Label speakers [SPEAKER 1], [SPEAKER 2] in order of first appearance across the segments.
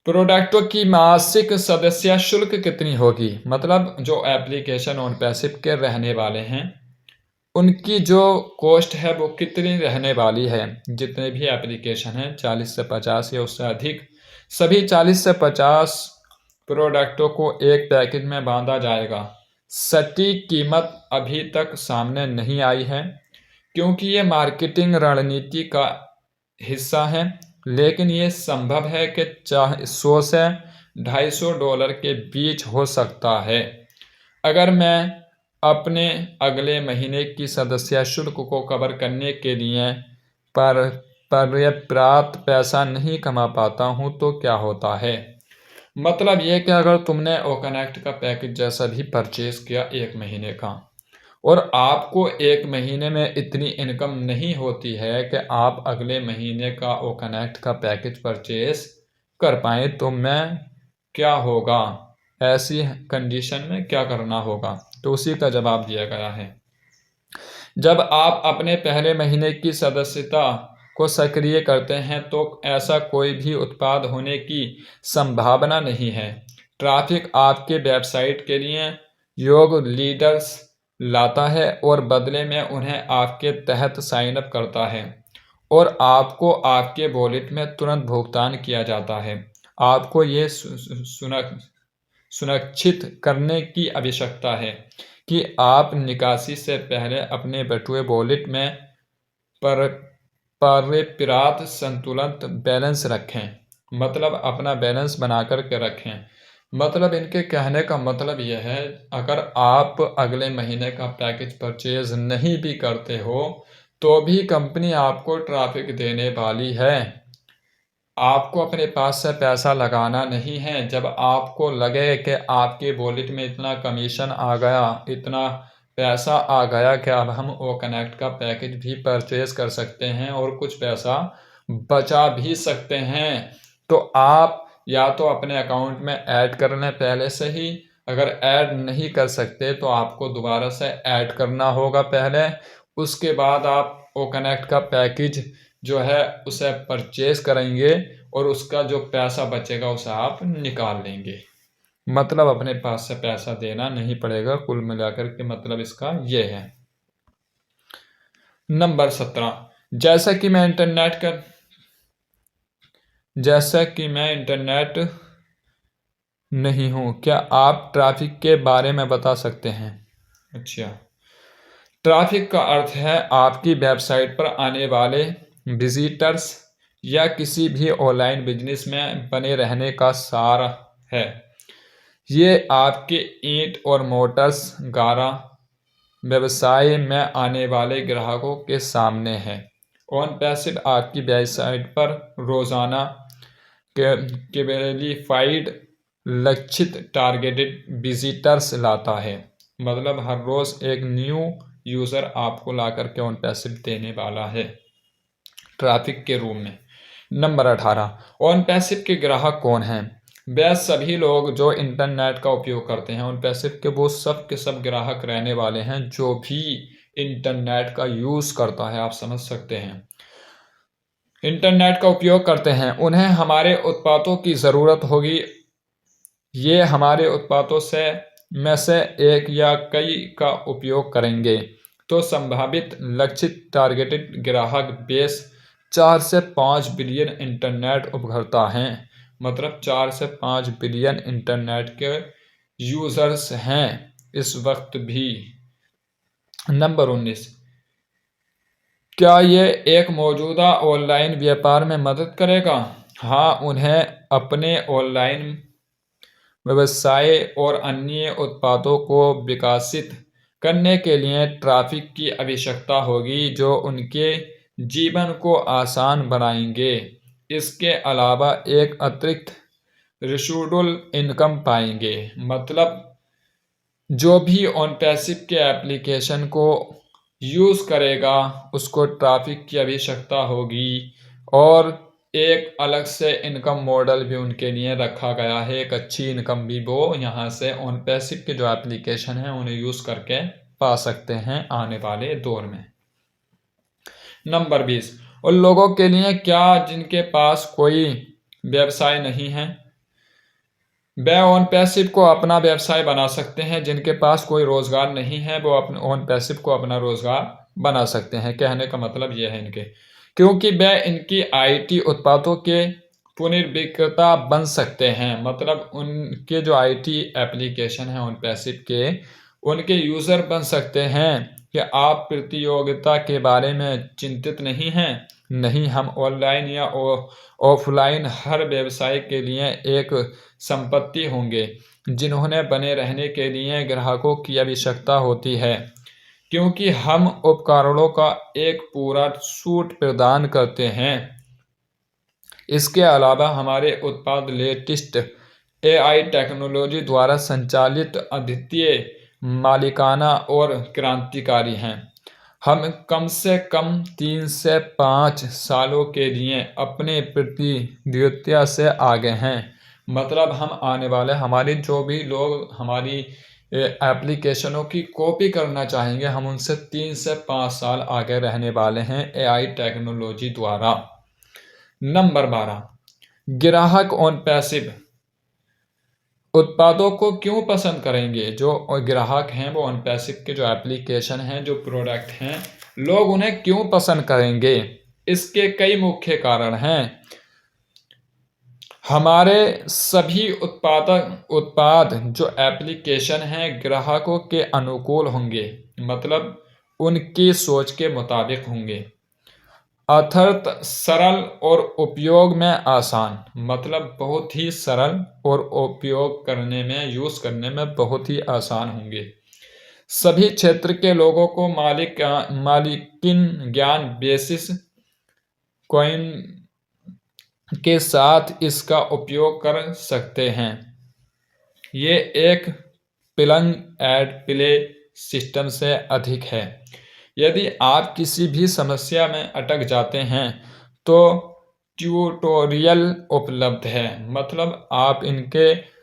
[SPEAKER 1] प्रोडक्टों की मासिक सदस्य शुल्क कितनी होगी? मतलब जो एप्लीकेशन ऑन पैसिव के रहने वाले हैं उनकी जो कॉस्ट है वो कितनी रहने वाली है। जितने भी एप्लीकेशन हैं 40 से 50 या उससे अधिक, सभी 40 से 50 प्रोडक्टों को एक पैकेज में बांधा जाएगा। सटीक कीमत अभी तक सामने नहीं आई है क्योंकि ये मार्केटिंग रणनीति का हिस्सा है, लेकिन ये संभव है कि चाहे $100 से $250 के बीच हो सकता है। अगर मैं अपने अगले महीने की सदस्य शुल्क को कवर करने के लिए पर्याप्त पैसा नहीं कमा पाता हूँ तो क्या होता है? मतलब ये कि अगर तुमने ओकनेक्ट का पैकेज जैसा भी परचेज किया 1 महीने का और आपको 1 महीने में इतनी इनकम नहीं होती है कि आप अगले महीने का ओकनेक्ट का पैकेज परचेज कर पाएँ, तो मैं क्या होगा, ऐसी कंडीशन में क्या करना होगा? तो उसी का जवाब दिया गया है। जब आप अपने पहले महीने की सदस्यता को सक्रिय करते हैं तो ऐसा कोई भी उत्पाद होने की संभावना नहीं है। ट्रैफिक आपके वेबसाइट के लिए योग्य लीडर्स लाता है और बदले में उन्हें आपके तहत साइन अप करता है और आपको आपके वॉलेट में तुरंत भुगतान किया जाता है। आपको ये सुनिश्चित करने की आवश्यकता है कि आप निकासी से पहले अपने बटुए वॉलेट में पर्याप्त संतुलित बैलेंस रखें, मतलब अपना बैलेंस बना कर के रखें। मतलब इनके कहने का मतलब यह है, अगर आप अगले महीने का पैकेज परचेज नहीं भी करते हो तो भी कंपनी आपको ट्रैफिक देने वाली है। आपको अपने पास से पैसा लगाना नहीं है। जब आपको लगे कि आपके वॉलेट में इतना कमीशन आ गया, इतना पैसा आ गया कि अब हम ओकनेक्ट का पैकेज भी परचेज कर सकते हैं और कुछ पैसा बचा भी सकते हैं, तो आप या तो अपने अकाउंट में ऐड कर लें पहले से ही। अगर ऐड नहीं कर सकते तो आपको दोबारा से ऐड करना होगा पहले, उसके बाद आप ओकनेक्ट का पैकेज जो है उसे परचेज करेंगे और उसका जो पैसा बचेगा उसे आप निकाल लेंगे। मतलब अपने पास से पैसा देना नहीं पड़ेगा। कुल मिलाकर के मतलब इसका ये है। नंबर 17, जैसा कि मैं इंटरनेट नहीं हूं, क्या आप ट्रैफिक के बारे में बता सकते हैं? अच्छा, ट्रैफिक का अर्थ है आपकी वेबसाइट पर आने वाले विजिटर्स या किसी भी ऑनलाइन बिजनेस में बने रहने का सार है। ये आपके ईंट और मोटर्स गारा व्यवसाय में आने वाले ग्राहकों के सामने है। ऑन पैसिव आपकी वेबसाइट पर रोजाना क्वालिफाइड लक्षित टारगेटेड विजिटर्स लाता है। मतलब हर रोज एक न्यू यूजर आपको ला करके ऑन पैसिव देने वाला है ट्रैफिक के रूप में। नंबर 18, ऑन पैसिव के ग्राहक कौन हैं? वह सभी लोग जो इंटरनेट का उपयोग करते हैं। ऑन पैसिव के वो सब के सब ग्राहक रहने वाले हैं जो भी इंटरनेट का यूज करता है। आप समझ सकते हैं, इंटरनेट का उपयोग करते हैं, उन्हें हमारे उत्पादों की ज़रूरत होगी। ये हमारे उत्पादों में से एक या कई का उपयोग करेंगे। तो संभावित लक्षित टारगेटेड ग्राहक बेस 4 से 5 बिलियन इंटरनेट उपभोक्ता हैं। मतलब 4 से 5 बिलियन इंटरनेट के यूजर्स हैं इस वक्त भी। नंबर 19, क्या ये एक मौजूदा ऑनलाइन व्यापार में मदद करेगा? हाँ, उन्हें अपने ऑनलाइन व्यवसाय और अन्य उत्पादों को विकसित करने के लिए ट्रैफिक की आवश्यकता होगी जो उनके जीवन को आसान बनाएंगे। इसके अलावा एक अतिरिक्त रेसिडुअल इनकम पाएंगे। मतलब जो भी ऑन पैसिव के एप्लीकेशन को यूज़ करेगा उसको ट्रैफिक की आवश्यकता होगी और एक अलग से इनकम मॉडल भी उनके लिए रखा गया है। एक अच्छी इनकम भी वो यहाँ से ऑन पैसिव के जो एप्लीकेशन हैं उन्हें यूज़ करके पा सकते हैं आने वाले दौर में। नंबर 20, उन लोगों के लिए क्या जिनके पास कोई व्यवसाय नहीं है, वह ऑन पैसिव को अपना व्यवसाय बना सकते हैं। जिनके पास कोई रोजगार नहीं है वो अपने ऑन पैसिव को अपना रोजगार बना सकते हैं। कहने का मतलब यह है इनके, क्योंकि वह इनकी आईटी उत्पादों के पुनर्विक्रेता बन सकते हैं। मतलब उनके जो आईटी एप्लीकेशन है ऑन पैसिव के, उनके यूजर बन सकते हैं कि आप प्रतियोगिता के बारे में चिंतित नहीं हैं। नहीं, हम ऑनलाइन या ऑफलाइन हर व्यवसाय के लिए एक संपत्ति होंगे जिन्होंने बने रहने के लिए ग्राहकों की आवश्यकता होती है, क्योंकि हम उपकरणों का एक पूरा सूट प्रदान करते हैं। इसके अलावा हमारे उत्पाद लेटेस्ट एआई टेक्नोलॉजी द्वारा संचालित, अद्वितीय, मालिकाना और क्रांतिकारी हैं। हम कम से कम 3 से 5 सालों के लिए अपने प्रतिद्वंद्वियों से आगे हैं। मतलब हम आने वाले, हमारी जो भी लोग हमारी एप्लीकेशनों की कॉपी करना चाहेंगे, हम उनसे 3 से 5 साल आगे रहने वाले हैं एआई टेक्नोलॉजी द्वारा। नंबर 12, ग्राहक ऑन पैसिव उत्पादों को क्यों पसंद करेंगे। जो ग्राहक हैं वो ऑन पैसिव के जो एप्लीकेशन हैं, जो प्रोडक्ट हैं, लोग उन्हें क्यों पसंद करेंगे। इसके कई मुख्य कारण हैं। हमारे सभी उत्पाद जो एप्लीकेशन हैं ग्राहकों के अनुकूल होंगे, मतलब उनकी सोच के मुताबिक होंगे। अर्थात सरल और उपयोग में आसान, मतलब बहुत ही सरल और उपयोग करने में, यूज़ करने में बहुत ही आसान होंगे। सभी क्षेत्र के लोगों को मालिकिन ज्ञान बेसिस कॉइन के साथ इसका उपयोग कर सकते हैं। ये एक प्लग एंड प्ले सिस्टम से अधिक है। यदि आप किसी भी समस्या में अटक जाते हैं तो ट्यूटोरियल उपलब्ध है। मतलब आप इनके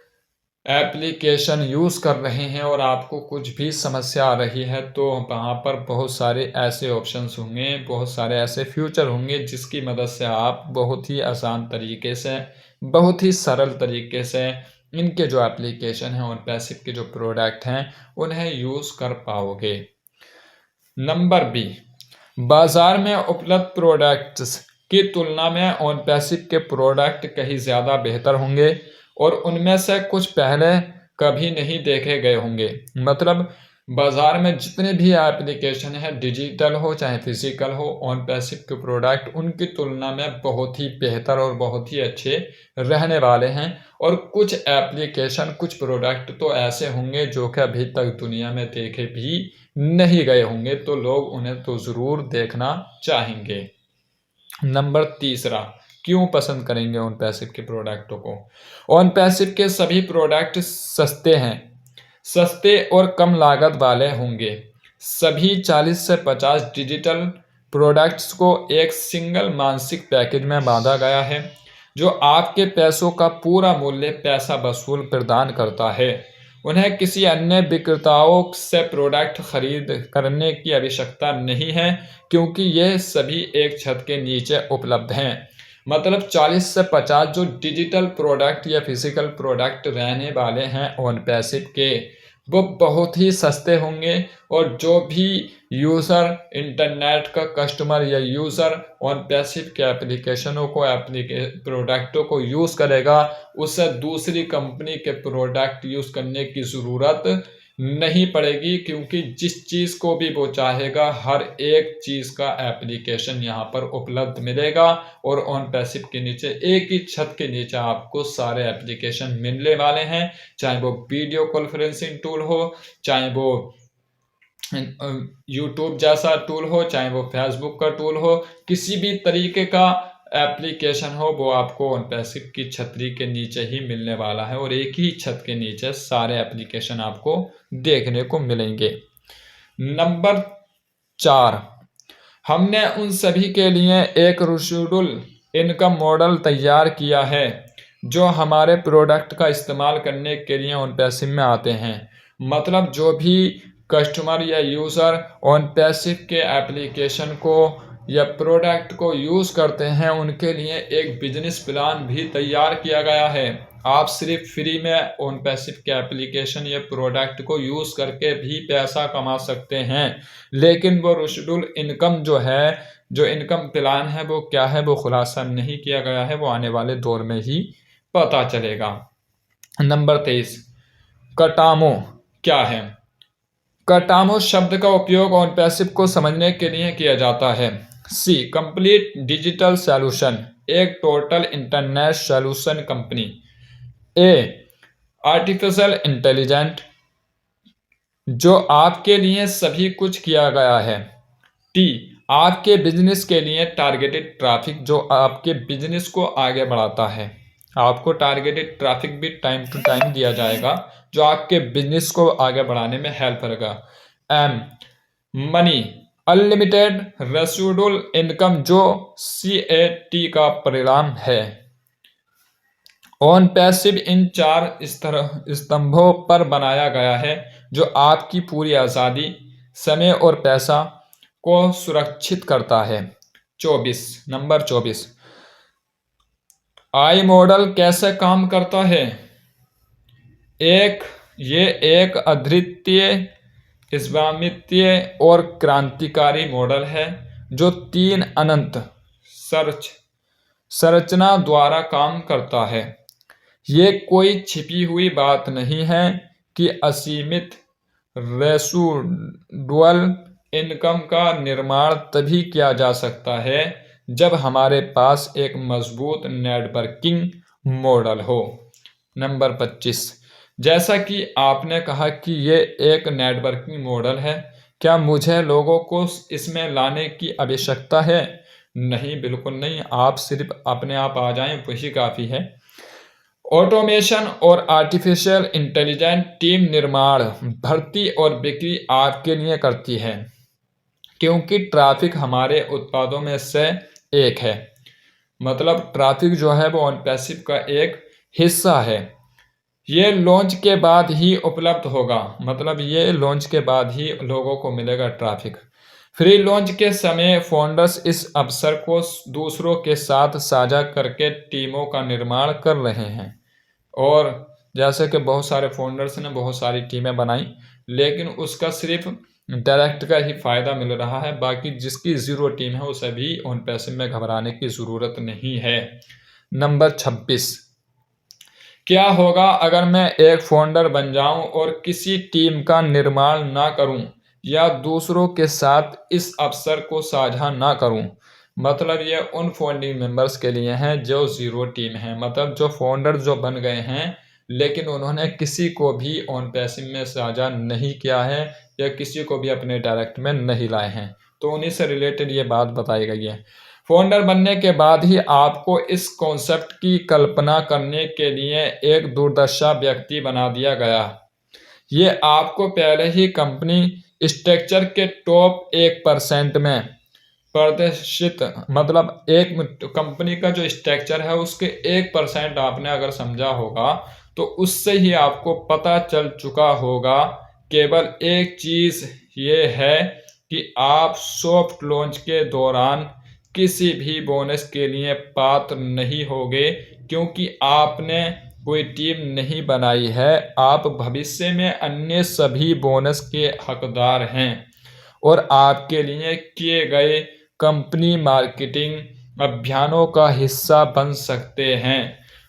[SPEAKER 1] एप्लीकेशन यूज़ कर रहे हैं और आपको कुछ भी समस्या आ रही है तो वहाँ पर बहुत सारे ऐसे ऑप्शंस होंगे, बहुत सारे ऐसे फीचर होंगे जिसकी मदद से आप बहुत ही आसान तरीके से, बहुत ही सरल तरीके से इनके जो एप्लीकेशन हैं और पैसिव के जो प्रोडक्ट हैं उन्हें यूज़ कर पाओगे। नंबर बी, बाजार में उपलब्ध प्रोडक्ट्स की तुलना में ऑन पैसिव के प्रोडक्ट कहीं ज़्यादा बेहतर होंगे और उनमें से कुछ पहले कभी नहीं देखे गए होंगे। मतलब बाजार में जितने भी एप्लीकेशन है, डिजिटल हो चाहे फिजिकल हो, ऑन पैसिव के प्रोडक्ट उनकी तुलना में बहुत ही बेहतर और बहुत ही अच्छे रहने वाले हैं। और कुछ एप्लीकेशन, कुछ प्रोडक्ट तो ऐसे होंगे जो कि अभी तक दुनिया में देखे भी नहीं गए होंगे, तो लोग उन्हें तो ज़रूर देखना चाहेंगे। नंबर तीसरा, क्यों पसंद करेंगे ऑन पैसिव के प्रोडक्टों को। ऑन पैसिव के सभी प्रोडक्ट सस्ते हैं, सस्ते और कम लागत वाले होंगे। सभी 40 से 50 डिजिटल प्रोडक्ट्स को एक सिंगल मासिक पैकेज में बांधा गया है जो आपके पैसों का पूरा मूल्य पैसा वसूल प्रदान करता है। उन्हें किसी अन्य विक्रेताओं से प्रोडक्ट खरीद करने की आवश्यकता नहीं है क्योंकि ये सभी एक छत के नीचे उपलब्ध हैं। मतलब 40 से 50 जो डिजिटल प्रोडक्ट या फिजिकल प्रोडक्ट रहने वाले हैं ऑन पैसिव के, वो बहुत ही सस्ते होंगे और जो भी यूज़र, इंटरनेट का कस्टमर या यूज़र ऑन पैसिव के एप्लीकेशनों को, प्रोडक्टों को यूज़ करेगा, उसे दूसरी कंपनी के प्रोडक्ट यूज़ करने की ज़रूरत नहीं पड़ेगी क्योंकि जिस चीज़ को भी वो चाहेगा हर एक चीज़ का एप्लीकेशन यहाँ पर उपलब्ध मिलेगा। और ऑन पैसिव के नीचे, एक ही छत के नीचे आपको सारे एप्लीकेशन मिलने वाले हैं, चाहे वो वीडियो कॉन्फ्रेंसिंग टूल हो, चाहे वो यूट्यूब जैसा टूल हो, चाहे वो फेसबुक का टूल हो, किसी भी तरीके का एप्लीकेशन हो, वो आपको ऑन पैसिव की छतरी के नीचे ही मिलने वाला है और एक ही छत के नीचे सारे एप्लीकेशन आपको देखने को मिलेंगे। नंबर 4, हमने उन सभी के लिए एक रेसिडुअल इनकम मॉडल तैयार किया है जो हमारे प्रोडक्ट का इस्तेमाल करने के लिए ऑन पैसिव में आते हैं। मतलब जो भी कस्टमर या यूज़र ऑन पैसिव के एप्लीकेशन को या प्रोडक्ट को यूज़ करते हैं उनके लिए एक बिजनेस प्लान भी तैयार किया गया है। आप सिर्फ फ्री में ओन पैसिव के एप्लीकेशन या प्रोडक्ट को यूज़ करके भी पैसा कमा सकते हैं, लेकिन वो रेसिडुअल इनकम जो है, जो इनकम प्लान है वो क्या है, वो खुलासा नहीं किया गया है। वो आने वाले दौर में ही पता चलेगा। नंबर 23, कटामो क्या है? कटामो शब्द का उपयोग ऑन पैसिव को समझने के लिए किया जाता है। सी, कंप्लीट डिजिटल सॉल्यूशन, एक टोटल इंटरनेट सॉल्यूशन कंपनी। ए, आर्टिफिशियल इंटेलिजेंट, जो आपके लिए सभी कुछ किया गया है। टी, आपके बिजनेस के लिए टारगेटेड ट्रैफिक, जो आपके बिजनेस को आगे बढ़ाता है। आपको टारगेटेड ट्रैफिक भी टाइम टू टाइम दिया जाएगा जो आपके बिजनेस को आगे बढ़ाने में हेल्प करेगा। एम, मनी, अनलिमिटेड रेसिडुअल इनकम, जो CAT का परिणाम है। ऑन पैसिव इन 4 स्तंभों पर बनाया गया है जो आपकी पूरी आज़ादी, समय और पैसा को सुरक्षित करता है। 24, नंबर 24, आई मॉडल कैसे काम करता है? ये एक अद्वितीय, स्वामित्व और क्रांतिकारी मॉडल है जो 3 अनंत संरचना द्वारा काम करता है। ये कोई छिपी हुई बात नहीं है कि असीमित रेसिडुअल इनकम का निर्माण तभी किया जा सकता है जब हमारे पास एक मजबूत नेटवर्किंग मॉडल हो। नंबर 25, जैसा कि आपने कहा कि ये एक नेटवर्किंग मॉडल है, क्या मुझे लोगों को इसमें लाने की आवश्यकता है? नहीं, बिल्कुल नहीं। आप सिर्फ अपने आप आ जाएं, वही काफ़ी है। ऑटोमेशन और आर्टिफिशियल इंटेलिजेंस टीम निर्माण, भर्ती और बिक्री आपके लिए करती है, क्योंकि ट्रैफिक हमारे उत्पादों में से एक है। मतलब ट्रैफिक जो है वो ऑन पैसिव का एक हिस्सा है। ये लॉन्च के बाद ही उपलब्ध होगा, मतलब ये लॉन्च के बाद ही लोगों को मिलेगा ट्रैफिक। फ्री लॉन्च के समय फाउंडर्स इस अवसर को दूसरों के साथ साझा करके टीमों का निर्माण कर रहे हैं। और जैसे कि बहुत सारे फाउंडर्स ने बहुत सारी टीमें बनाई, लेकिन उसका सिर्फ डायरेक्ट का ही फ़ायदा मिल रहा है। बाकी जिसकी ज़ीरो टीम है उसे भी ऑन पैसिव में घबराने की ज़रूरत नहीं है। नंबर 26, क्या होगा अगर मैं एक फाउंडर बन जाऊं और किसी टीम का निर्माण ना करूं या दूसरों के साथ इस अवसर को साझा ना करूं? मतलब ये उन फाउंडिंग मेंबर्स के लिए है जो ज़ीरो टीम है, मतलब जो फाउंडर जो बन गए हैं लेकिन उन्होंने किसी को भी ऑन पैसिव में साझा नहीं किया है या किसी को भी अपने डायरेक्ट में नहीं लाए हैं, तो उन्हीं से रिलेटेड ये बात बताई गई है। फाउंडर बनने के बाद ही आपको इस कॉन्सेप्ट की कल्पना करने के लिए एक दूरदर्शी व्यक्ति बना दिया गया। ये आपको पहले ही कंपनी स्ट्रक्चर के टॉप 1% में प्रदर्शित, मतलब एक कंपनी का जो स्ट्रक्चर है उसके 1% आपने अगर समझा होगा तो उससे ही आपको पता चल चुका होगा। केवल एक चीज़ ये है कि आप सॉफ्ट लॉन्च के दौरान किसी भी बोनस के लिए पात्र नहीं होगे, क्योंकि आपने कोई टीम नहीं बनाई है। आप भविष्य में अन्य सभी बोनस के हकदार हैं और आपके लिए किए गए कंपनी मार्केटिंग अभियानों का हिस्सा बन सकते हैं।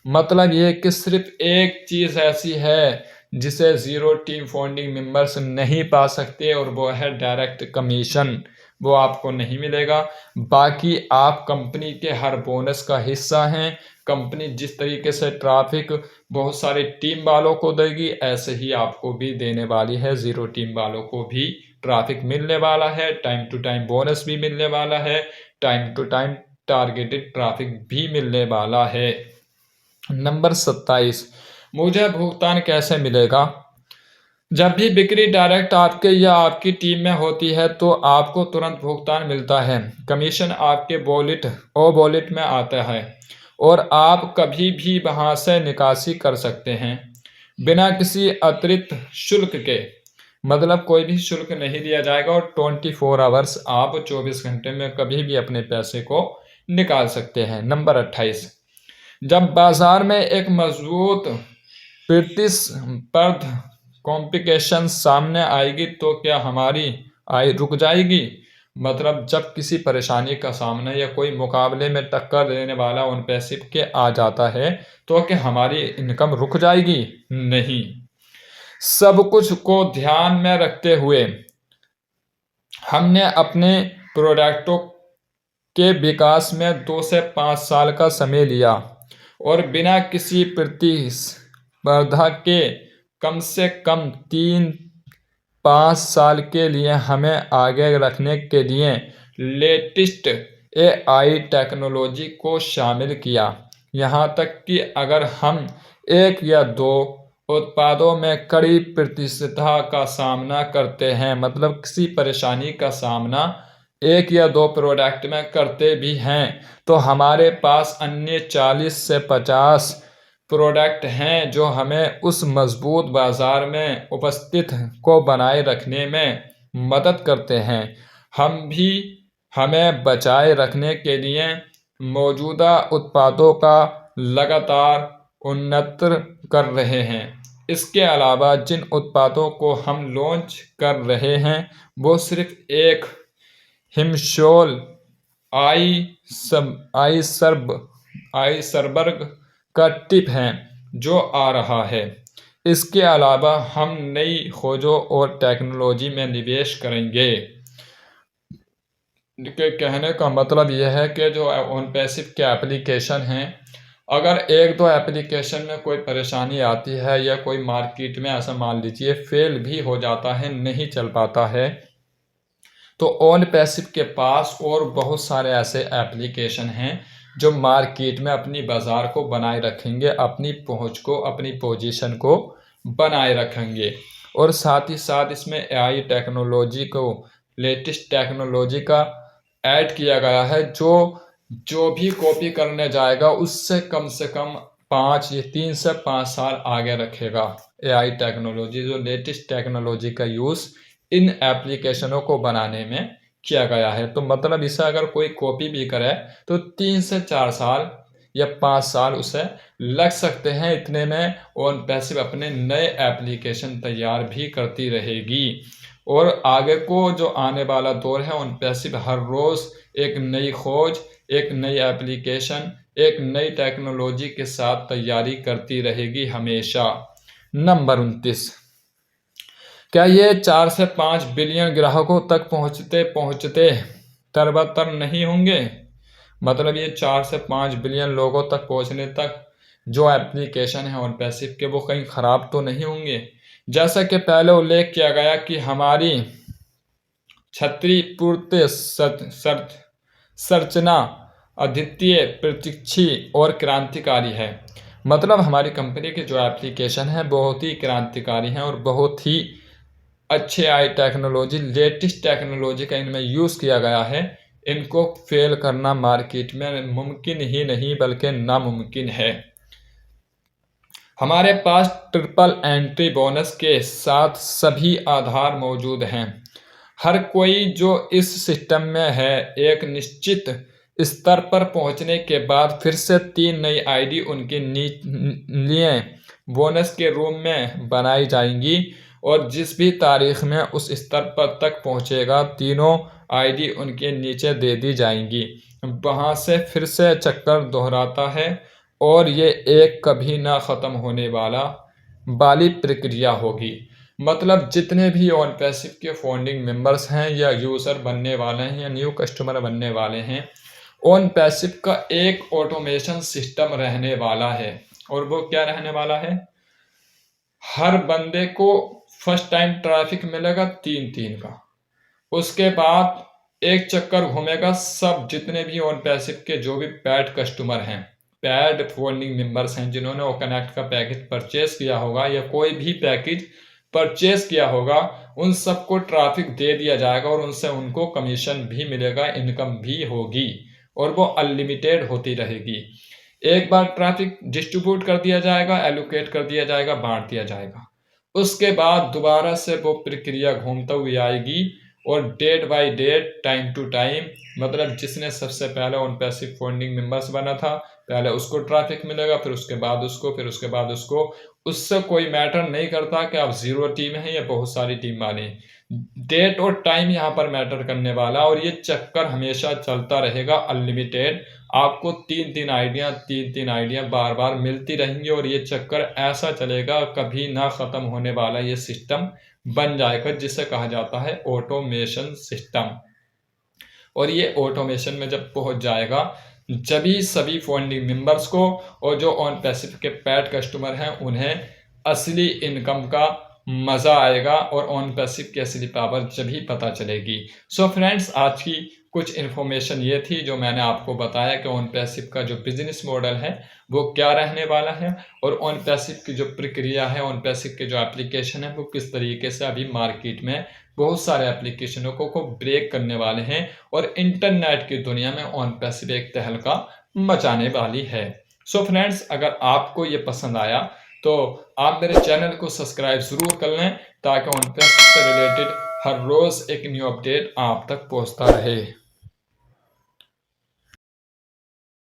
[SPEAKER 1] मतलब ये कि सिर्फ एक चीज़ ऐसी है जिसे ज़ीरो टीम फाउंडिंग मेंबर्स नहीं पा सकते और वो है डायरेक्ट कमीशन। वो आपको नहीं मिलेगा। बाकी आप कंपनी के हर बोनस का हिस्सा हैं। कंपनी जिस तरीके से ट्रैफिक बहुत सारे टीम वालों को देगी, ऐसे ही आपको भी देने वाली है। ज़ीरो टीम वालों को भी ट्रैफिक मिलने वाला है, टाइम टू टाइम बोनस भी मिलने वाला है, time to time targeted traffic भी मिलने वाला है। नंबर 27, मुझे भुगतान कैसे मिलेगा? जब भी बिक्री डायरेक्ट आपके या आपकी टीम में होती है तो आपको तुरंत भुगतान मिलता है। कमीशन आपके वॉलेट में आता है और आप कभी भी वहां से निकासी कर सकते हैं बिना किसी अतिरिक्त शुल्क के। मतलब कोई भी शुल्क नहीं दिया जाएगा और 24 आवर्स आप 24 घंटे में कभी भी अपने पैसे को निकाल सकते हैं। नंबर 28, जब बाजार में एक मजबूत प्रतिस्पर्ध कॉम्पिटिशन सामने आएगी तो क्या हमारी आय रुक जाएगी? मतलब जब किसी परेशानी का सामना या कोई मुकाबले में टक्कर देने वाला उन पैसे के आ जाता है तो क्या हमारी इनकम रुक जाएगी? नहीं। सब कुछ को ध्यान में रखते हुए हमने अपने प्रोडक्टों के विकास में 2 से 5 साल का समय लिया और बिना किसी प्रतिस्पर्धा के कम से कम 3-5 साल के लिए हमें आगे रखने के लिए लेटेस्ट AI टेक्नोलॉजी को शामिल किया। यहाँ तक कि अगर हम 1 या 2 उत्पादों में कड़ी प्रतिस्पर्धा का सामना करते हैं, मतलब किसी परेशानी का सामना 1 या 2 प्रोडक्ट में करते भी हैं, तो हमारे पास अन्य 40 से 50 प्रोडक्ट हैं जो हमें उस मजबूत बाजार में उपस्थित को बनाए रखने में मदद करते हैं। हमें बचाए रखने के लिए मौजूदा उत्पादों का लगातार उन्नत कर रहे हैं। इसके अलावा जिन उत्पादों को हम लॉन्च कर रहे हैं वो सिर्फ एक हिमशोल आइसबर्ग का टिप है जो आ रहा है। इसके अलावा हम नई खोजों और टेक्नोलॉजी में निवेश करेंगे। कहने का मतलब यह है कि जो ऑन पैसिव के एप्लीकेशन हैं, अगर 1-2 एप्लीकेशन में कोई परेशानी आती है या कोई मार्केट में ऐसा मान लीजिए फेल भी हो जाता है, नहीं चल पाता है, तो ऑन पैसिव के पास और बहुत सारे ऐसे एप्लीकेशन हैं जो मार्केट में अपनी बाज़ार को बनाए रखेंगे, अपनी पहुंच को, अपनी पोजीशन को बनाए रखेंगे। और साथ ही साथ इसमें AI टेक्नोलॉजी को, लेटेस्ट टेक्नोलॉजी का ऐड किया गया है जो भी कॉपी करने जाएगा उससे कम से कम 3 से 5 साल आगे रखेगा। AI टेक्नोलॉजी, जो लेटेस्ट टेक्नोलॉजी का यूज़ इन एप्लीकेशनों को बनाने में किया गया है। तो मतलब इसे अगर कोई कॉपी भी करे तो 3 से 4 साल या 5 साल उसे लग सकते हैं। इतने में ऑन पैसिव अपने नए एप्लीकेशन तैयार भी करती रहेगी और आगे को जो आने वाला दौर है ऑन पैसिव हर रोज़ एक नई खोज, एक नई एप्लीकेशन, एक नई टेक्नोलॉजी के साथ तैयारी करती रहेगी हमेशा। नंबर 29, क्या ये 4 से 5 बिलियन ग्राहकों तक पहुँचते तरबतर नहीं होंगे? मतलब ये 4 से 5 बिलियन लोगों तक पहुँचने तक जो एप्लीकेशन है ऑन पैसिव के वो कहीं ख़राब तो नहीं होंगे? जैसा कि पहले उल्लेख किया गया कि हमारी क्षतिपूर्ति संरचना अद्वितीय, प्रतीक्षी और क्रांतिकारी है। मतलब हमारी कंपनी के जो एप्लीकेशन है बहुत ही क्रांतिकारी हैं और बहुत ही अच्छे AI टेक्नोलॉजी, लेटेस्ट टेक्नोलॉजी का इनमें यूज़ किया गया है। इनको फेल करना मार्केट में मुमकिन ही नहीं बल्कि नामुमकिन है। हमारे पास ट्रिपल एंट्री बोनस के साथ सभी आधार मौजूद हैं। हर कोई जो इस सिस्टम में है एक निश्चित स्तर पर पहुंचने के बाद फिर से 3 नई ID उनके लिए बोनस के रूप में बनाई जाएंगी और जिस भी तारीख में उस स्तर पर तक पहुंचेगा तीनों ID उनके नीचे दे दी जाएंगी। वहां से फिर से चक्कर दोहराता है और ये एक कभी ना ख़त्म होने वाली प्रक्रिया होगी। मतलब जितने भी ऑन पैसिव के फाउंडिंग मेंबर्स हैं या यूज़र बनने वाले हैं या न्यू कस्टमर बनने वाले हैं, ऑन पैसिव का एक ऑटोमेशन सिस्टम रहने वाला है। और वो क्या रहने वाला है? हर बंदे को फर्स्ट टाइम ट्रैफिक मिलेगा 3 का, उसके बाद एक चक्कर घूमेगा सब जितने भी ऑन पैसिव के जो भी पेड कस्टमर हैं, पेड फाउंडिंग मेंबर्स हैं जिन्होंने ओ कनेक्ट का पैकेज परचेज किया होगा या कोई भी पैकेज परचेज किया होगा, उन सबको ट्रैफिक दे दिया जाएगा और उनसे उनको कमीशन भी मिलेगा, इनकम भी होगी और वो अनलिमिटेड होती रहेगी। एक बार ट्रैफिक डिस्ट्रीब्यूट कर दिया जाएगा, एलोकेट कर दिया जाएगा, बांट दिया जाएगा उसके बाद दोबारा से वो प्रक्रिया घूमते हुए आएगी और date by date, time to time, मतलब जिसने सबसे पहले ऑन पैसिव फंडिंग मेंबर्स बना था पहले उसको ट्रैफिक मिलेगा, फिर उसके बाद उसको, फिर उसके बाद उसको। उससे कोई मैटर नहीं करता कि आप 0 टीम है या बहुत सारी टीम वाले हैं। डेट और टाइम यहाँ पर मैटर करने वाला, और ये चक्कर हमेशा चलता रहेगा अनलिमिटेड। आपको तीन तीन आइडिया बार बार मिलती रहेंगी और ये चक्कर ऐसा चलेगा, कभी ना खत्म होने वाला ये सिस्टम बन जाएगा, जिसे कहा जाता है ऑटोमेशन सिस्टम। और ये ऑटोमेशन में जब पहुंच जाएगा, जभी सभी फंडिंग मेंबर्स को और जो ऑन पैसिव के पेड कस्टमर हैं उन्हें असली इनकम का मजा आएगा और ऑन पैसिव की असली पावर जभी पता चलेगी। सो फ्रेंड्स, आज की कुछ इन्फॉर्मेशन ये थी जो मैंने आपको बताया कि ऑन पैसिव का जो बिजनेस मॉडल है वो क्या रहने वाला है, और ऑन पैसिव की जो प्रक्रिया है, ऑन पैसिव के जो एप्लीकेशन है वो किस तरीके से अभी मार्केट में बहुत सारे एप्लीकेशनों को ब्रेक करने वाले हैं, और इंटरनेट की दुनिया में ऑन पैसिव एक तहलका मचाने वाली है। सो फ्रेंड्स, अगर आपको ये पसंद आया तो आप मेरे चैनल को सब्सक्राइब जरूर कर लें, ताकि ऑन पैसिव से रिलेटेड हर रोज एक न्यू अपडेट आप तक पहुंचता रहे।